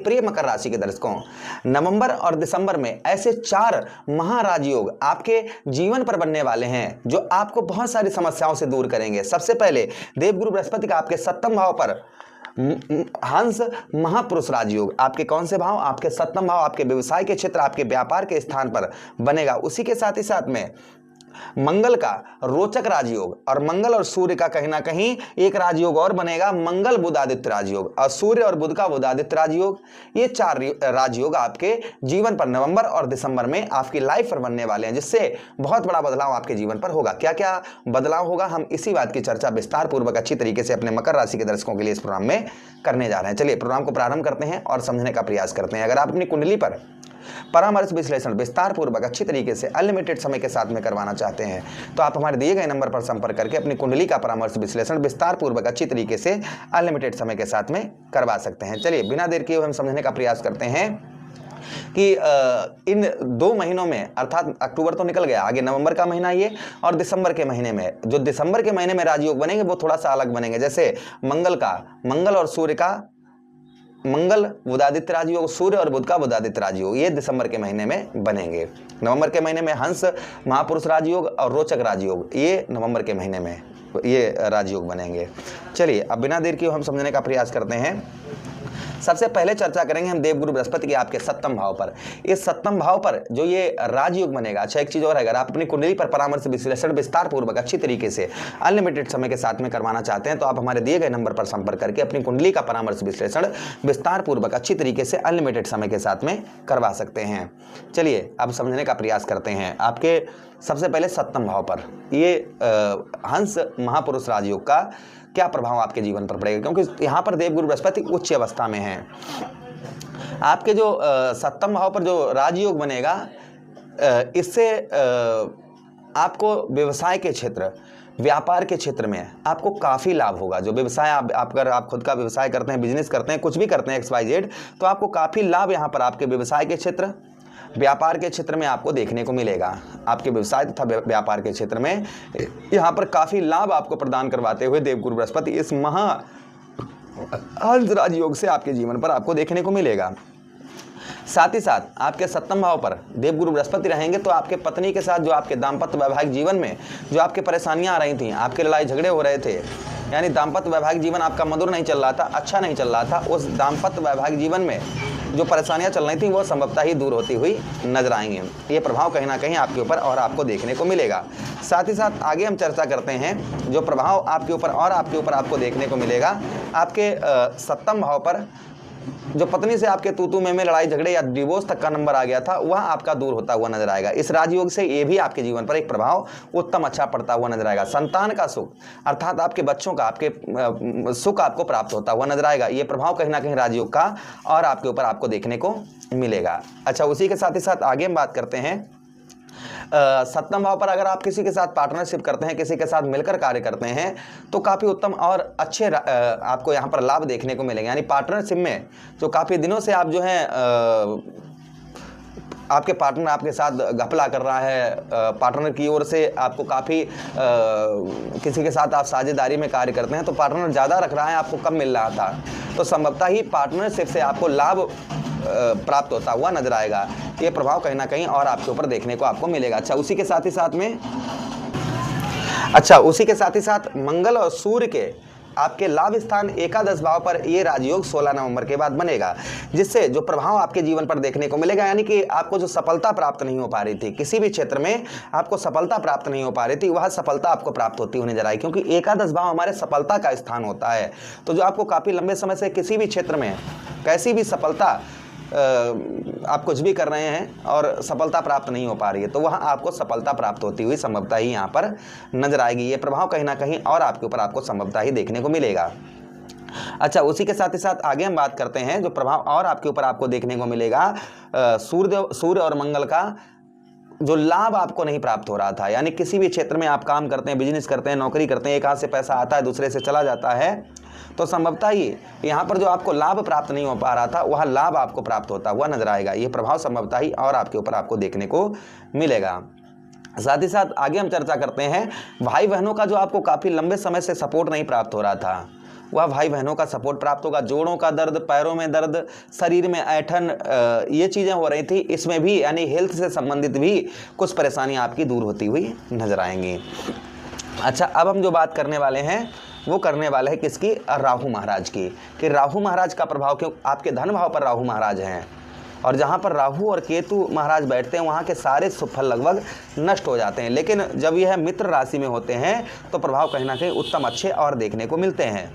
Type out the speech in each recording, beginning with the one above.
प्रिय मकर राशि के दर्शकों, नवंबर और दिसंबर में ऐसे 4 महाराजयोग आपके जीवन पर बनने वाले हैं जो आपको बहुत सारी समस्याओं से दूर करेंगे। सबसे पहले देवगुरु बृहस्पति का आपके 7वें भाव पर हंस महापुरुष राजयोग, आपके कौन से भाव? आपके 7वां भाव, आपके व्यवसाय के क्षेत्र, आपके व्यापार के स्थान पर बनेगा। उसी के साथ ही साथ में मंगल का रोचक राजयोग, और मंगल और सूर्य का कहीं ना कहीं एक राजयोग और बनेगा, मंगल बुध आदित्य राजयोग, और सूर्य और बुध का बुध आदित्य राजयोग। ये 4 राजयोग आपके जीवन पर नवंबर और दिसंबर में आपकी लाइफ पर बनने वाले हैं, जिससे बहुत बड़ा बदलाव आपके जीवन पर होगा। क्या क्या बदलाव होगा, हम इसी बात की चर्चा विस्तार पूर्वक अच्छी तरीके से अपने मकर राशि के दर्शकों के लिए इस प्रोग्राम में करने जा रहे हैं। चलिए प्रोग्राम को प्रारंभ करते हैं और समझने का प्रयास करते हैं। अगर आप अपनी कुंडली पर परामर्श विश्लेषण विस्तार पूर्वक अच्छी तरीके से अनलिमिटेड समय के साथ में करवाना चाहते हैं तो आप हमारे दिए गए नंबर पर संपर्क करके अपनी कुंडली का परामर्श विश्लेषण विस्तार पूर्वक अच्छी तरीके से अनलिमिटेड समय के साथ में करवा सकते हैं। चलिए बिना देर किए हम समझने का प्रयास करते हैं कि इन 2 महीनों में, अर्थात अक्टूबर तो निकल गया, आगे नवंबर का महीना ये, और दिसंबर के महीने में, जो दिसंबर के महीने में राजयोग बनेंगे वो थोड़ा सा अलग बनेंगे। जैसे मंगल और सूर्य का मंगल बुधादित्य राजयोग, सूर्य और बुध का बुधादित्य राजयोग, ये दिसंबर के महीने में बनेंगे। नवंबर के महीने में हंस महापुरुष राजयोग और रोचक राजयोग, ये नवंबर के महीने में ये राजयोग बनेंगे। चलिए अब बिना देर किए हम समझने का प्रयास करते हैं। सबसे पहले चर्चा करेंगे हम देवगुरु बृहस्पति के आपके 7वें भाव पर। इस 7वें भाव पर जो ये राजयोग बनेगा, अच्छा एक चीज और है, अगर आप अपनी कुंडली पर परामर्श विश्लेषण विस्तार पूर्वक अच्छी तरीके से अनलिमिटेड समय के साथ में करवाना चाहते हैं तो आप हमारे दिए गए नंबर पर संपर्क करके अपनी कुंडली का परामर्श विश्लेषण विस्तार पूर्वक अच्छी तरीके से अनलिमिटेड समय के साथ में करवा सकते हैं। चलिए अब समझने का प्रयास करते हैं। आपके सबसे पहले 7वें भाव पर ये हंस महापुरुष राजयोग का क्या प्रभाव आपके जीवन पर पड़ेगा, क्योंकि यहाँ पर देवगुरु बृहस्पति उच्च अवस्था में है। आपके जो 7वें भाव पर जो राजयोग बनेगा, इससे आपको व्यवसाय के क्षेत्र, व्यापार के क्षेत्र में आपको काफ़ी लाभ होगा। जो व्यवसाय अगर आप खुद का व्यवसाय करते हैं, बिजनेस करते हैं, कुछ भी करते हैं XYZ, तो आपको काफ़ी लाभ यहाँ पर आपके व्यवसाय के क्षेत्र, व्यापार के क्षेत्र में आपको देखने को मिलेगा। आपके व्यवसाय तथा व्यापार के क्षेत्र में यहाँ पर काफ़ी लाभ आपको प्रदान करवाते हुए देवगुरु बृहस्पति इस हंस राजयोग से आपके जीवन पर आपको देखने को मिलेगा। साथ ही साथ आपके 7वें भाव पर देवगुरु बृहस्पति रहेंगे तो आपके पत्नी के साथ जो आपके दाम्पत्य वैवाहिक जीवन में जो आपके परेशानियां आ रही थी, आपके लड़ाई झगड़े हो रहे थे, यानी दाम्पत्य वैवाहिक जीवन आपका मधुर नहीं चल रहा था, अच्छा नहीं चल रहा था, उस दाम्पत्य वैवाहिक जीवन में जो परेशानियां चल रही थी वो संभवतः ही दूर होती हुई नजर आएंगी। ये प्रभाव कहीं ना कहीं आपके ऊपर और आपको देखने को मिलेगा। साथ ही साथ आगे हम चर्चा करते हैं जो प्रभाव आपके ऊपर और आपके ऊपर आपको देखने को मिलेगा। आपके 7वें भाव पर जो पत्नी से आपके तू में लड़ाई झगड़े या डिवोर्स तक का नंबर आ गया था, वह आपका दूर होता हुआ नजर आएगा। इस राजयोग से ये भी आपके जीवन पर एक प्रभाव उत्तम अच्छा पड़ता हुआ नजर आएगा। संतान का सुख, अर्थात आपके बच्चों का आपके सुख आपको प्राप्त होता हुआ नजर आएगा। ये प्रभाव कहीं ना कहीं राजयोग का और आपके ऊपर आपको देखने को मिलेगा। अच्छा, उसी के साथ ही साथ आगे हम बात करते हैं 7वें भाव पर अगर आप किसी के साथ पार्टनरशिप करते हैं, किसी के साथ मिलकर कार्य करते हैं तो काफ़ी उत्तम और अच्छे आपको यहाँ पर लाभ देखने को मिलेंगे। यानी पार्टनरशिप में जो काफ़ी दिनों से आप जो है आपके पार्टनर आपके साथ घपला कर रहा है, पार्टनर की ओर से आपको काफ़ी किसी के साथ आप साझेदारी में कार्य करते हैं तो पार्टनर ज़्यादा रख रहा है, आपको कम मिल रहा था, तो संभवतः ही पार्टनरशिप से आपको लाभ प्राप्त होता हुआ नजर आएगा। ये प्रभाव कहीं ना कहीं और आपके ऊपर देखने को आपको मिलेगा। अच्छा, उसी के साथ ही साथ मंगल और सूर्य के आपके लाभ स्थान एकादश भाव पर ये राजयोग 16 नवंबर के बाद बनेगा, जिससे जो प्रभाव आपके जीवन पर देखने को मिलेगा, यानी कि आपको जो सफलता प्राप्त नहीं हो पा रही थी, किसी भी क्षेत्र में आपको सफलता प्राप्त नहीं हो पा रही थी, वह सफलता आपको प्राप्त होती हुई नजर आई, क्योंकि एकादश भाव हमारे सफलता का स्थान होता है। तो जो आपको काफ़ी लंबे समय से किसी भी क्षेत्र में कैसी भी सफलता आप कुछ भी कर रहे हैं और सफलता प्राप्त नहीं हो पा रही है, तो वहाँ आपको सफलता प्राप्त होती हुई संभवतः ही यहाँ पर नजर आएगी। ये प्रभाव कहीं ना कहीं और आपके ऊपर आपको संभवतः ही देखने को मिलेगा। अच्छा, उसी के साथ ही साथ आगे हम बात करते हैं जो प्रभाव और आपके ऊपर आपको देखने को मिलेगा, सूर्य और मंगल का जो लाभ आपको नहीं प्राप्त हो रहा था, यानी किसी भी क्षेत्र में आप काम करते हैं, बिजनेस करते हैं, नौकरी करते हैं, एक हाथ से पैसा आता है दूसरे से चला जाता है, तो संभवतः ही यहाँ पर जो आपको लाभ प्राप्त नहीं हो पा रहा था वह लाभ आपको प्राप्त होता हुआ नजर आएगा। ये प्रभाव संभवतः ही और आपके ऊपर आपको देखने को मिलेगा। साथ ही साथ आगे हम चर्चा करते हैं भाई बहनों का जो आपको काफ़ी लंबे समय से सपोर्ट नहीं प्राप्त हो रहा था, वह भाई बहनों का सपोर्ट प्राप्त होगा। जोड़ों का दर्द, पैरों में दर्द, शरीर में ऐंठन, ये चीज़ें हो रही थी, इसमें भी यानी हेल्थ से संबंधित भी कुछ परेशानियाँ आपकी दूर होती हुई नजर आएंगी। अच्छा, अब हम जो बात करने वाले हैं वो करने वाले हैं किसकी? राहु महाराज की। कि राहु महाराज का प्रभाव, क्यों आपके धन भाव पर राहु महाराज हैं, और जहाँ पर राहु और केतु महाराज बैठते हैं वहाँ के सारे शुभ फल लगभग नष्ट हो जाते हैं। लेकिन जब यह मित्र राशि में होते हैं तो प्रभाव कहीं ना कहीं उत्तम अच्छे और देखने को मिलते हैं।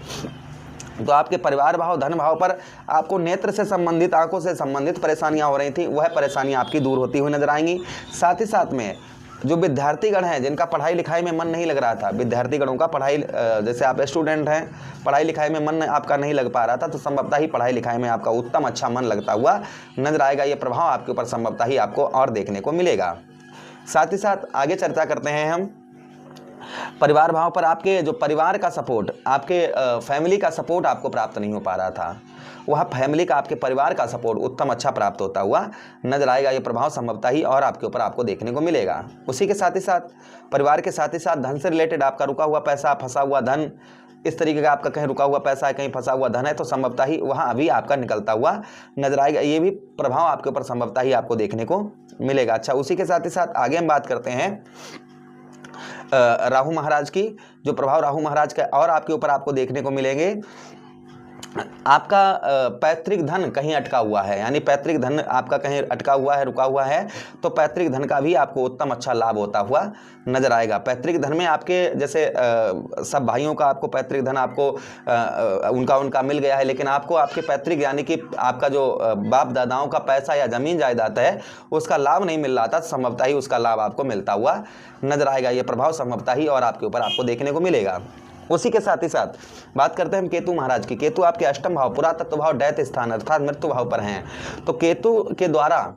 तो आपके परिवार भाव, धन भाव पर आपको नेत्र से संबंधित, आंखों से संबंधित परेशानियां हो रही थी, वह परेशानियां आपकी दूर होती हुई नजर आएंगी। साथ ही साथ में जो विद्यार्थीगण हैं जिनका पढ़ाई लिखाई में मन नहीं लग रहा था, विद्यार्थीगणों का पढ़ाई, जैसे आप स्टूडेंट हैं, पढ़ाई लिखाई में मन आपका नहीं लग पा रहा था, तो संभवतः ही पढ़ाई लिखाई में आपका उत्तम अच्छा मन लगता हुआ नजर आएगा। ये प्रभाव आपके ऊपर संभवतः ही आपको और देखने को मिलेगा। साथ ही साथ आगे चर्चा करते हैं हम परिवार भाव पर। आपके जो परिवार का सपोर्ट, आपके फैमिली का सपोर्ट आपको प्राप्त नहीं हो पा रहा था, वह फैमिली का, आपके परिवार का सपोर्ट उत्तम अच्छा प्राप्त होता हुआ नजर आएगा। ये प्रभाव संभवतः ही और आपके ऊपर आपको देखने को मिलेगा। उसी के साथ ही साथ परिवार के साथ ही साथ धन से रिलेटेड आपका रुका हुआ पैसा, फंसा हुआ धन, इस तरीके का आपका कहीं रुका हुआ पैसा है, कहीं फंसा हुआ धन है, तो संभवतः ही वहाँ अभी आपका निकलता हुआ नजर आएगा। ये भी प्रभाव आपके ऊपर संभवतः ही आपको देखने को मिलेगा। अच्छा, उसी के साथ ही साथ आगे हम बात करते हैं राहु महाराज की। जो प्रभाव राहु महाराज का और आपके ऊपर आपको देखने को मिलेंगे, आपका पैतृक धन कहीं अटका हुआ है, यानी पैतृक धन आपका कहीं अटका हुआ है, रुका हुआ है, तो पैतृक धन का भी आपको उत्तम अच्छा लाभ होता हुआ नजर आएगा। पैतृक धन में आपके जैसे सब भाइयों का आपको पैतृक धन आपको उनका मिल गया है, लेकिन आपको आपके पैतृक यानी कि आपका जो बाप दादाओं का पैसा या जमीन जायदाद है उसका लाभ नहीं मिल रहा था, संभवतः ही उसका लाभ आपको मिलता हुआ नजर आएगा। ये प्रभाव संभवतः ही और आपके ऊपर आपको देखने को मिलेगा। उसी के साथ ही साथ बात करते हैं हम केतु महाराज की। केतु आपके अष्टम भाव, पुरातत्व भाव, डेथ स्थान अर्थात मृत्यु भाव पर हैं। तो केतु के द्वारा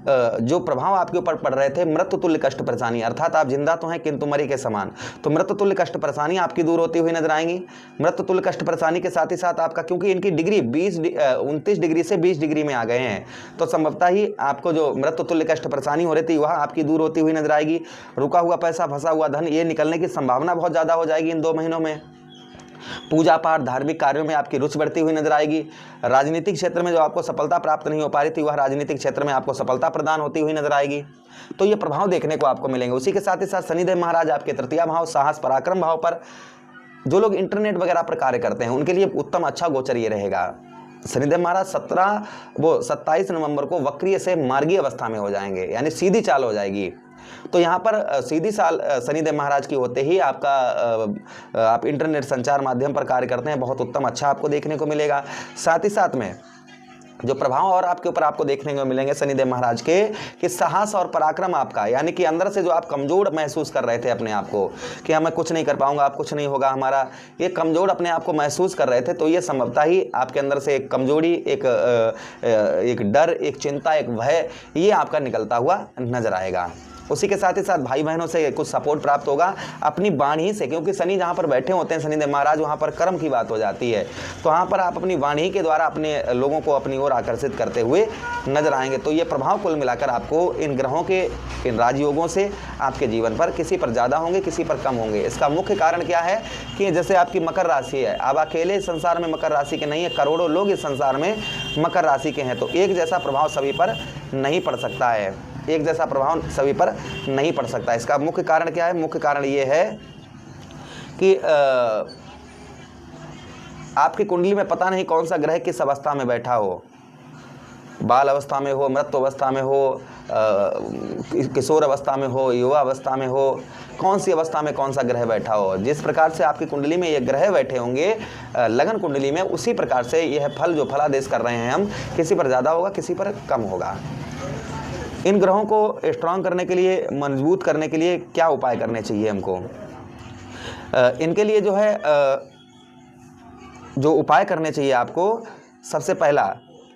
जो प्रभाव आपके ऊपर पड़ रहे थे, मृत्यु तुल्य कष्ट परेशानी, अर्थात आप जिंदा तो हैं किंतु मरी के समान, तो मृत्यु तुल्य कष्ट परेशानी आपकी दूर होती हुई नजर आएंगी। मृत्यु तुल्य कष्ट परेशानी के साथ ही साथ आपका, क्योंकि इनकी डिग्री 29 डिग्री से 20 डिग्री में आ गए हैं, तो संभवतः ही आपको जो मृत्यु तुल्य कष्ट परेशानी हो रही थी वह आपकी दूर होती हुई नजर आएगी। रुका हुआ पैसा, फंसा हुआ धन, ये निकलने की संभावना बहुत ज़्यादा हो जाएगी इन 2 महीनों में। पूजा पाठ, धार्मिक कार्यों में आपकी रुचि बढ़ती हुई नजर आएगी। राजनीतिक क्षेत्र में जो आपको सफलता प्राप्त नहीं हो पा रही थी, वह राजनीतिक क्षेत्र में आपको सफलता प्रदान होती हुई नजर आएगी। तो ये प्रभाव देखने को आपको मिलेंगे। उसी के साथ ही साथ शनिदेव महाराज आपके तृतीय भाव, साहस पराक्रम भाव पर, जो लोग इंटरनेट वगैरह पर कार्य करते हैं उनके लिए उत्तम अच्छा गोचर ये रहेगा। शनिदेव महाराज 27 नवंबर को वक्रीय से मार्गीय अवस्था में हो जाएंगे, यानी सीधी चाल हो जाएगी। तो यहाँ पर सीधी साल शनिदेव महाराज की होते ही आपका आप इंटरनेट संचार माध्यम पर कार्य करते हैं, बहुत उत्तम अच्छा आपको देखने को मिलेगा। साथ ही साथ में जो प्रभाव और आपके ऊपर आपको देखने को मिलेंगे शनिदेव महाराज के, कि साहस और पराक्रम आपका, यानी कि अंदर से जो आप कमजोर महसूस कर रहे थे अपने आप को कि मैं कुछ नहीं कर पाऊंगा, आप कुछ नहीं होगा हमारा, ये कमजोर अपने आप को महसूस कर रहे थे, तो ये संभवतः ही आपके अंदर से एक कमजोरी, एक डर, एक चिंता, एक भय, ये आपका निकलता हुआ नजर आएगा। उसी के साथ ही साथ भाई बहनों से कुछ सपोर्ट प्राप्त होगा अपनी वाणी से, क्योंकि शनि जहाँ पर बैठे होते हैं शनिदेव महाराज, वहाँ पर कर्म की बात हो जाती है, तो वहाँ पर आप अपनी वाणी के द्वारा अपने लोगों को अपनी ओर आकर्षित करते हुए नजर आएंगे। तो ये प्रभाव कुल मिलाकर आपको इन ग्रहों के, इन राजयोगों से आपके जीवन पर किसी पर ज़्यादा होंगे, किसी पर कम होंगे। इसका मुख्य कारण क्या है कि जैसे आपकी मकर राशि है, अब अकेले इस संसार में मकर राशि के नहीं है, करोड़ों लोग इस संसार में मकर राशि के हैं, तो एक जैसा प्रभाव सभी पर नहीं पड़ सकता है, एक जैसा प्रभाव सभी पर नहीं पड़ सकता। इसका मुख्य कारण क्या है? मुख्य कारण ये है कि आपकी कुंडली में पता नहीं कौन सा ग्रह किस अवस्था में बैठा हो, बाल अवस्था में हो, मृत्यु अवस्था में हो, किशोर अवस्था में हो, युवा अवस्था में हो, कौन सी अवस्था में कौन सा ग्रह बैठा हो। जिस प्रकार से आपकी कुंडली में ये ग्रह बैठे होंगे लगन कुंडली में, उसी प्रकार से यह फल जो फलादेश कर रहे हैं हम, किसी पर ज़्यादा होगा, किसी पर कम होगा। इन ग्रहों को स्ट्रांग करने के लिए, मजबूत करने के लिए क्या उपाय करने चाहिए हमको? इनके लिए जो है जो उपाय करने चाहिए आपको, सबसे पहला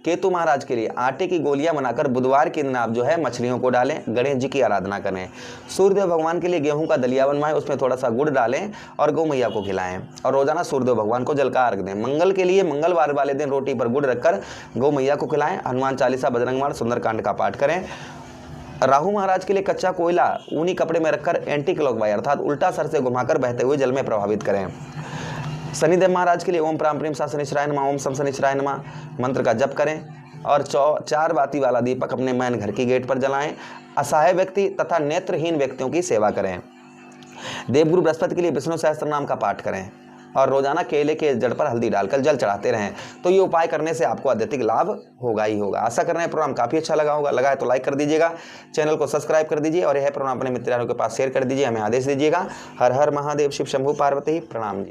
केतु महाराज के लिए आटे की गोलियां बनाकर बुधवार के दिन आप जो है मछलियों को डालें, गणेश जी की आराधना करें। सूर्यदेव भगवान के लिए गेहूं का दलिया बनवाएं, उसमें थोड़ा सा गुड़ डालें और गौ मैया को खिलाएं, और रोजाना सूर्यदेव भगवान को जल का अर्घ दें। मंगल के लिए मंगलवार वाले दिन रोटी पर गुड़ रखकर गौ मैया को खिलाएं। हनुमान चालीसा, बजरंगबाण, सुंदरकांड का पाठ करें। राहु महाराज के लिए कच्चा कोयला ऊनी कपड़े में रखकर एंटी क्लॉकवाइज अर्थात उल्टा सर से घुमाकर बहते हुए जल में प्रभावित करें। शनिदेव महाराज के लिए ओम प्राम प्रेम सा शनिश्चराय नमः, ओम सम शनिश्चराय नमः मंत्र का जप करें और 4 बाती वाला दीपक अपने मैन घर की गेट पर जलाएं। असहाय व्यक्ति तथा नेत्रहीन व्यक्तियों की सेवा करें। देवगुरु बृहस्पति के लिए विष्णु सहस्त्र नाम का पाठ करें और रोजाना केले के जड़ पर हल्दी डालकर जल चढ़ाते रहें। तो ये उपाय करने से आपको अत्यधिक लाभ होगा ही होगा। आशा कर रहे हैं प्रोग्राम काफ़ी अच्छा लगा है तो लाइक कर दीजिएगा, चैनल को सब्सक्राइब कर दीजिए और यह प्रोग्राम अपने मित्रों के पास शेयर कर दीजिए, हमें आदेश दीजिएगा। हर हर महादेव, शिव शंभु पार्वती, प्रणाम जी।